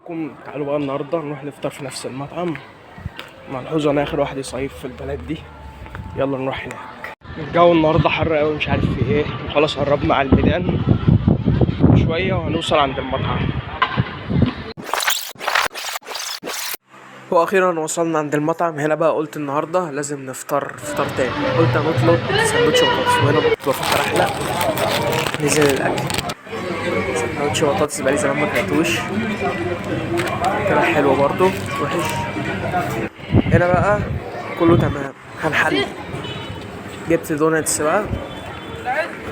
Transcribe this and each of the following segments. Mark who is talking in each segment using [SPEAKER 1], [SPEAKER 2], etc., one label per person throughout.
[SPEAKER 1] تعالوا بقى النهارده نروح نفطر في نفس المطعم. ملحوظ انا اخر واحد يصيف في البلد دي. يلا نروح هناك. الجو النهارده حر قوي، مش عارف في ايه. خلاص قربنا على الميدان شويه وهنوصل عند المطعم. واخيرا وصلنا عند المطعم. هنا بقى قلت النهارده لازم نفطر فطار تاني. قلت هنطلب سندوتش بطاطس، وهنا كنت بفكر احلق. نزل الاكل سندوتش بطاطس، بقالي زمان ما اكلتوش. طلع حلو برضه مش وحش. هنا بقى كله تمام، هنحل. جبت دوناتس بقى.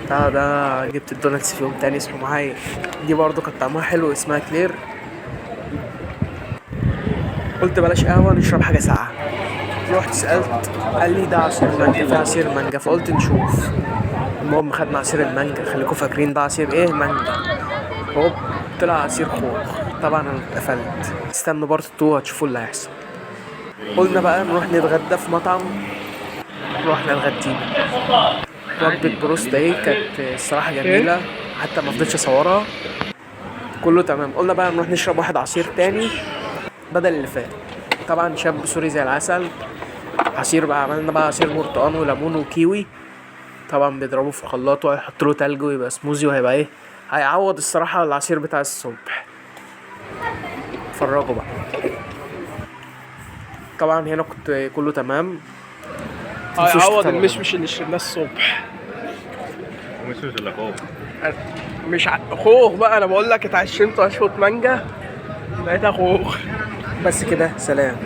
[SPEAKER 1] ده جبت الدوناتس في يوم تاني اسمه معايا. دي برضه كانت طعمها حلو، اسمها كلير. قلت بلاش قهوة، نشرب حاجة ساقعة. رحت سألت، قال لي ده عصير مانجا، في عصير مانجا. فقلت نشوف. المهم خدنا عصير المانجا. خليكم فاكرين ده عصير ايه؟ مانجا. هوب، طلع عصير خوخ. طبعا انا اتقفلت. استنوا بارت 2 هتشوفوا اللي هيحصل. قلنا بقى نروح نتغدى في مطعم. رحنا اتغدينا. وجبة بروست اهي، كانت الصراحة جميلة، حتى ما فضلتش اصورها. كله تمام. قلنا بقى نروح نشرب واحد عصير تاني بدل اللي فات. طبعا شاب سوري زي العسل. عصير بقى، عملنا بقى عصير برتقان وليمون وكيوي. طبعا بيضربوه في الخلاط وهيحط له تلج ويبقى سموزي، وهيبقى ايه، هيعوض الصراحة العصير بتاع الصبح. اتفرجوا بقى. طبعا هنا كنت كله تمام. هيعوض المشمش اللي شربناه الصبح.
[SPEAKER 2] ومشمش ولا خوخ؟
[SPEAKER 1] مش خوخ بقى، انا بقول لك اتعشمت عشوة مانجا لقيتها خوخ. بس كده، سلام.